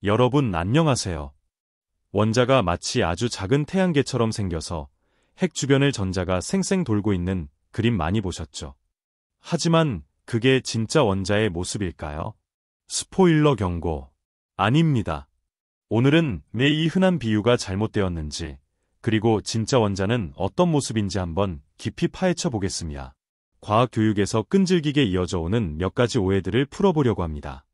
여러분 안녕하세요. 원자가 마치 아주 작은 태양계처럼 생겨서 핵 주변을 전자가 쌩쌩 돌고 있는 그림 많이 보셨죠? 하지만 그게 진짜 원자의 모습일까요? 스포일러 경고. 아닙니다. 오늘은 왜 이 흔한 비유가 잘못되었는지, 그리고 진짜 원자는 어떤 모습인지 한번 깊이 파헤쳐 보겠습니다. 과학 교육에서 끈질기게 이어져 오는 몇 가지 오해들을 풀어보려고 합니다.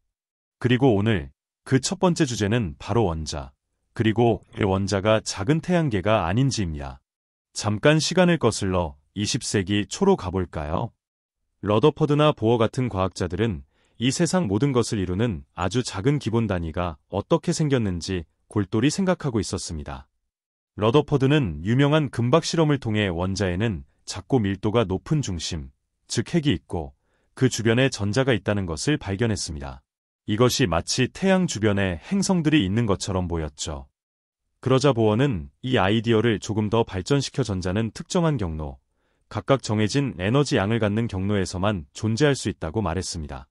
그리고 오늘 그 첫 번째 주제는 바로 원자, 그리고 왜 원자가 작은 태양계가 아닌지입니다. 잠깐 시간을 거슬러 20세기 초로 가볼까요? 러더퍼드나 보어 같은 과학자들은 이 세상 모든 것을 이루는 아주 작은 기본 단위가 어떻게 생겼는지 골똘히 생각하고 있었습니다. 러더퍼드는 유명한 금박 실험을 통해 원자에는 작고 밀도가 높은 중심, 즉 핵이 있고 그 주변에 전자가 있다는 것을 발견했습니다. 이것이 마치 태양 주변에 행성들이 있는 것처럼 보였죠. 그러자 보어는 이 아이디어를 조금 더 발전시켜 전자는 특정한 경로, 각각 정해진 에너지 양을 갖는 경로에서만 존재할 수 있다고 말했습니다.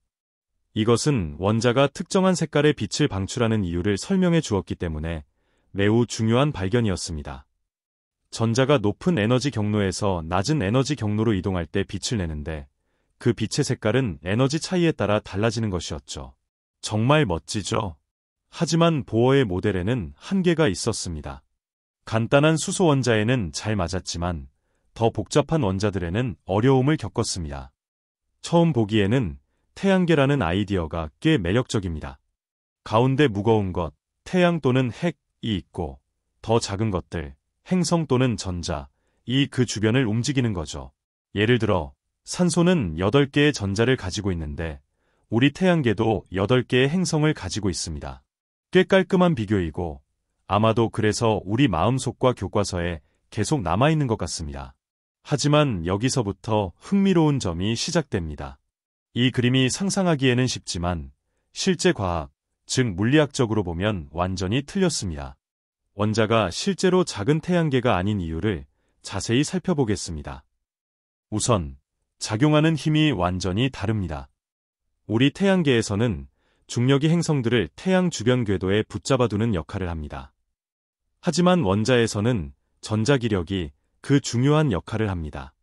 이것은 원자가 특정한 색깔의 빛을 방출하는 이유를 설명해 주었기 때문에 매우 중요한 발견이었습니다. 전자가 높은 에너지 경로에서 낮은 에너지 경로로 이동할 때 빛을 내는데 그 빛의 색깔은 에너지 차이에 따라 달라지는 것이었죠. 정말 멋지죠? 하지만 보어의 모델에는 한계가 있었습니다. 간단한 수소 원자에는 잘 맞았지만 더 복잡한 원자들에는 어려움을 겪었습니다. 처음 보기에는 태양계라는 아이디어가 꽤 매력적입니다. 가운데 무거운 것, 태양 또는 핵이 있고 더 작은 것들, 행성 또는 전자, 이 그 주변을 움직이는 거죠. 예를 들어 산소는 8개의 전자를 가지고 있는데 우리 태양계도 8개의 행성을 가지고 있습니다. 꽤 깔끔한 비교이고 아마도 그래서 우리 마음속과 교과서에 계속 남아있는 것 같습니다. 하지만 여기서부터 흥미로운 점이 시작됩니다. 이 그림이 상상하기에는 쉽지만 실제 과학, 즉 물리학적으로 보면 완전히 틀렸습니다. 원자가 실제로 작은 태양계가 아닌 이유를 자세히 살펴보겠습니다. 우선 작용하는 힘이 완전히 다릅니다. 우리 태양계에서는 중력이 행성들을 태양 주변 궤도에 붙잡아두는 역할을 합니다. 하지만 원자에서는 전자기력이 그 중요한 역할을 합니다.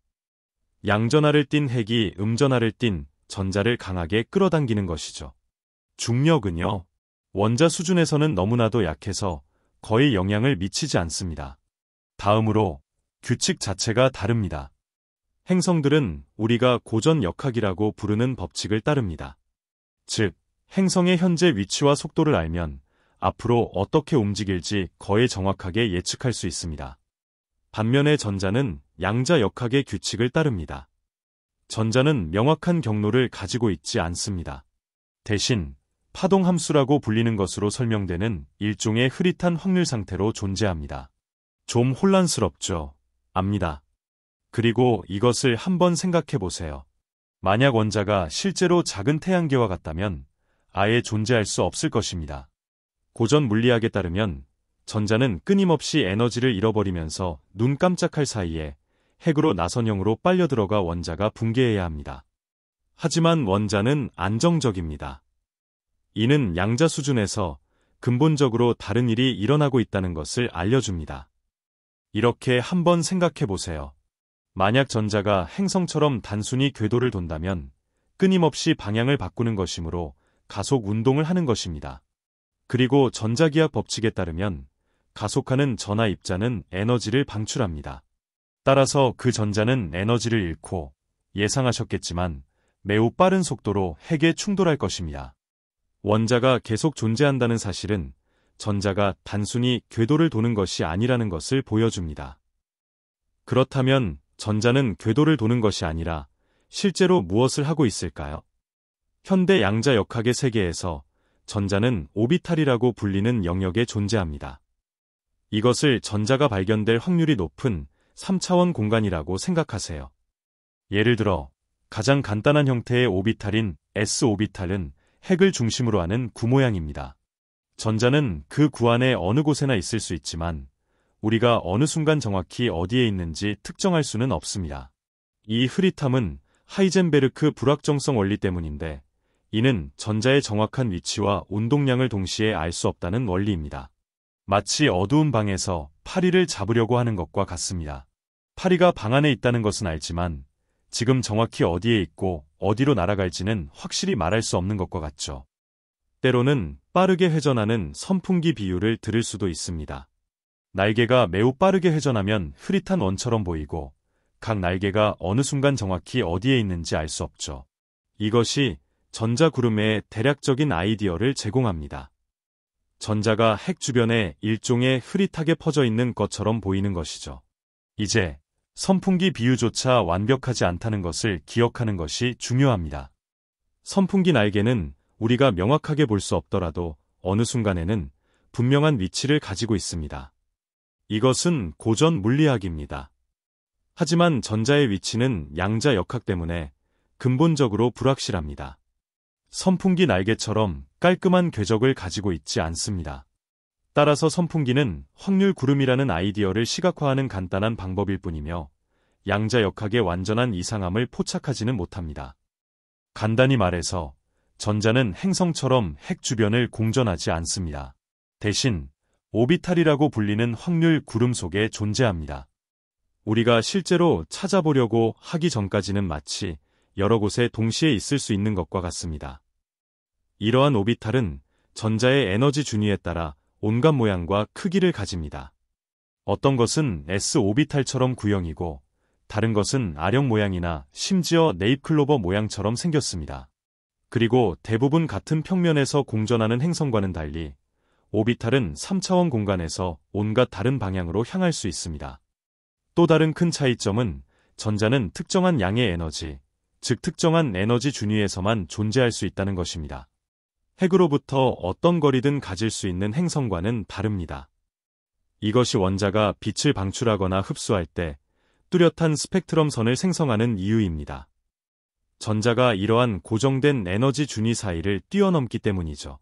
양전하를 띤 핵이 음전하를 띤 전자를 강하게 끌어당기는 것이죠. 중력은요, 원자 수준에서는 너무나도 약해서 거의 영향을 미치지 않습니다. 다음으로 규칙 자체가 다릅니다. 행성들은 우리가 고전 역학이라고 부르는 법칙을 따릅니다. 즉, 행성의 현재 위치와 속도를 알면 앞으로 어떻게 움직일지 거의 정확하게 예측할 수 있습니다. 반면에 전자는 양자 역학의 규칙을 따릅니다. 전자는 명확한 경로를 가지고 있지 않습니다. 대신 파동 함수라고 불리는 것으로 설명되는 일종의 흐릿한 확률 상태로 존재합니다. 좀 혼란스럽죠? 압니다. 그리고 이것을 한번 생각해 보세요. 만약 원자가 실제로 작은 태양계와 같다면 아예 존재할 수 없을 것입니다. 고전 물리학에 따르면 전자는 끊임없이 에너지를 잃어버리면서 눈 깜짝할 사이에 핵으로 나선형으로 빨려 들어가 원자가 붕괴해야 합니다. 하지만 원자는 안정적입니다. 이는 양자 수준에서 근본적으로 다른 일이 일어나고 있다는 것을 알려줍니다. 이렇게 한번 생각해 보세요. 만약 전자가 행성처럼 단순히 궤도를 돈다면 끊임없이 방향을 바꾸는 것이므로 가속 운동을 하는 것입니다. 그리고 전자기학 법칙에 따르면 가속하는 전하 입자는 에너지를 방출합니다. 따라서 그 전자는 에너지를 잃고 예상하셨겠지만 매우 빠른 속도로 핵에 충돌할 것입니다. 원자가 계속 존재한다는 사실은 전자가 단순히 궤도를 도는 것이 아니라는 것을 보여줍니다. 그렇다면 전자는 궤도를 도는 것이 아니라 실제로 무엇을 하고 있을까요? 현대 양자 역학의 세계에서 전자는 오비탈이라고 불리는 영역에 존재합니다. 이것을 전자가 발견될 확률이 높은 3차원 공간이라고 생각하세요. 예를 들어 가장 간단한 형태의 오비탈인 S 오비탈은 핵을 중심으로 하는 구 모양입니다. 전자는 그 구 안에 어느 곳에나 있을 수 있지만 우리가 어느 순간 정확히 어디에 있는지 특정할 수는 없습니다. 이 흐릿함은 하이젠베르크 불확정성 원리 때문인데 이는 전자의 정확한 위치와 운동량을 동시에 알 수 없다는 원리입니다. 마치 어두운 방에서 파리를 잡으려고 하는 것과 같습니다. 파리가 방 안에 있다는 것은 알지만 지금 정확히 어디에 있고 어디로 날아갈지는 확실히 말할 수 없는 것과 같죠. 때로는 빠르게 회전하는 선풍기 비유를 들을 수도 있습니다. 날개가 매우 빠르게 회전하면 흐릿한 원처럼 보이고 각 날개가 어느 순간 정확히 어디에 있는지 알 수 없죠. 이것이 전자구름의 대략적인 아이디어를 제공합니다. 전자가 핵 주변에 일종의 흐릿하게 퍼져 있는 것처럼 보이는 것이죠. 이제 선풍기 비유조차 완벽하지 않다는 것을 기억하는 것이 중요합니다. 선풍기 날개는 우리가 명확하게 볼 수 없더라도 어느 순간에는 분명한 위치를 가지고 있습니다. 이것은 고전 물리학입니다. 하지만 전자의 위치는 양자 역학 때문에 근본적으로 불확실합니다. 선풍기 날개처럼 깔끔한 궤적을 가지고 있지 않습니다. 따라서 선풍기는 확률 구름이라는 아이디어를 시각화하는 간단한 방법일 뿐이며 양자 역학의 완전한 이상함을 포착하지는 못합니다. 간단히 말해서 전자는 행성처럼 핵 주변을 공전하지 않습니다. 대신 오비탈이라고 불리는 확률 구름 속에 존재합니다. 우리가 실제로 찾아보려고 하기 전까지는 마치 여러 곳에 동시에 있을 수 있는 것과 같습니다. 이러한 오비탈은 전자의 에너지 준위에 따라 온갖 모양과 크기를 가집니다. 어떤 것은 S 오비탈처럼 구형이고 다른 것은 R형 모양이나 심지어 네잎클로버 모양처럼 생겼습니다. 그리고 대부분 같은 평면에서 공전하는 행성과는 달리 오비탈은 3차원 공간에서 온갖 다른 방향으로 향할 수 있습니다. 또 다른 큰 차이점은 전자는 특정한 양의 에너지, 즉 특정한 에너지 준위에서만 존재할 수 있다는 것입니다. 핵으로부터 어떤 거리든 가질 수 있는 행성과는 다릅니다. 이것이 원자가 빛을 방출하거나 흡수할 때 뚜렷한 스펙트럼 선을 생성하는 이유입니다. 전자가 이러한 고정된 에너지 준위 사이를 뛰어넘기 때문이죠.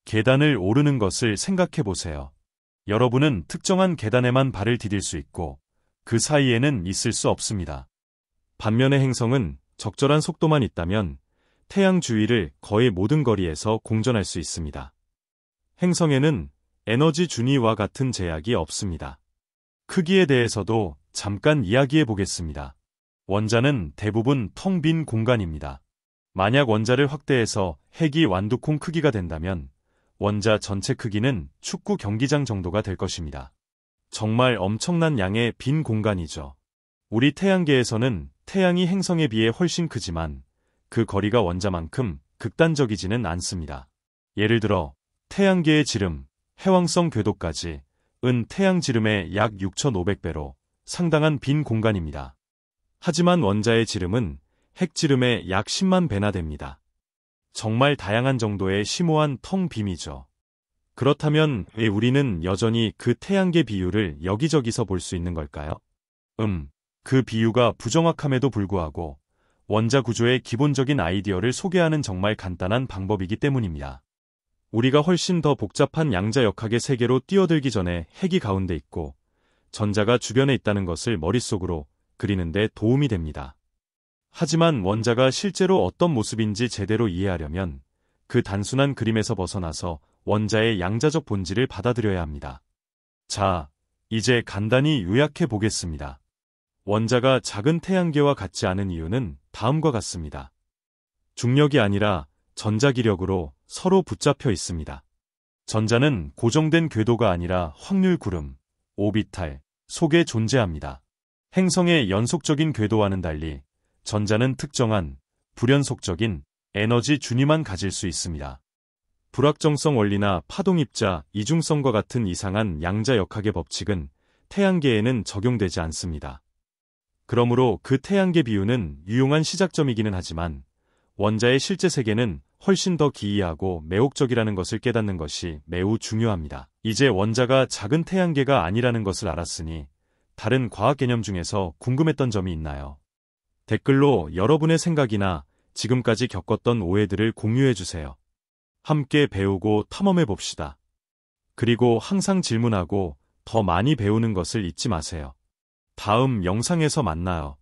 계단을 오르는 것을 생각해 보세요. 여러분은 특정한 계단에만 발을 디딜 수 있고 그 사이에는 있을 수 없습니다. 반면에 행성은 적절한 속도만 있다면 태양 주위를 거의 모든 거리에서 공전할 수 있습니다. 행성에는 에너지 준위와 같은 제약이 없습니다. 크기에 대해서도 잠깐 이야기해 보겠습니다. 원자는 대부분 텅 빈 공간입니다. 만약 원자를 확대해서 핵이 완두콩 크기가 된다면 원자 전체 크기는 축구 경기장 정도가 될 것입니다. 정말 엄청난 양의 빈 공간이죠. 우리 태양계에서는 태양이 행성에 비해 훨씬 크지만 그 거리가 원자만큼 극단적이지는 않습니다. 예를 들어 태양계의 지름, 해왕성 궤도까지 은 태양 지름의 약 6,500배로 상당한 빈 공간입니다. 하지만 원자의 지름은 핵 지름의 약 10만 배나 됩니다. 정말 다양한 정도의 심오한 텅 빔이죠. 그렇다면 왜 우리는 여전히 그 태양계 비유를 여기저기서 볼 수 있는 걸까요? 그 비유가 부정확함에도 불구하고 원자 구조의 기본적인 아이디어를 소개하는 정말 간단한 방법이기 때문입니다. 우리가 훨씬 더 복잡한 양자 역학의 세계로 뛰어들기 전에 핵이 가운데 있고 전자가 주변에 있다는 것을 머릿속으로 그리는 데 도움이 됩니다. 하지만 원자가 실제로 어떤 모습인지 제대로 이해하려면 그 단순한 그림에서 벗어나서 원자의 양자적 본질을 받아들여야 합니다. 자, 이제 간단히 요약해 보겠습니다. 원자가 작은 태양계와 같지 않은 이유는 다음과 같습니다. 중력이 아니라 전자기력으로 서로 붙잡혀 있습니다. 전자는 고정된 궤도가 아니라 확률 구름, 오비탈 속에 존재합니다. 행성의 연속적인 궤도와는 달리 전자는 특정한 불연속적인 에너지 준위만 가질 수 있습니다. 불확정성 원리나 파동입자, 이중성과 같은 이상한 양자 역학의 법칙은 태양계에는 적용되지 않습니다. 그러므로 그 태양계 비유는 유용한 시작점이기는 하지만 원자의 실제 세계는 훨씬 더 기이하고 매혹적이라는 것을 깨닫는 것이 매우 중요합니다. 이제 원자가 작은 태양계가 아니라는 것을 알았으니 다른 과학 개념 중에서 궁금했던 점이 있나요? 댓글로 여러분의 생각이나 지금까지 겪었던 오해들을 공유해 주세요. 함께 배우고 탐험해 봅시다. 그리고 항상 질문하고 더 많이 배우는 것을 잊지 마세요. 다음 영상에서 만나요.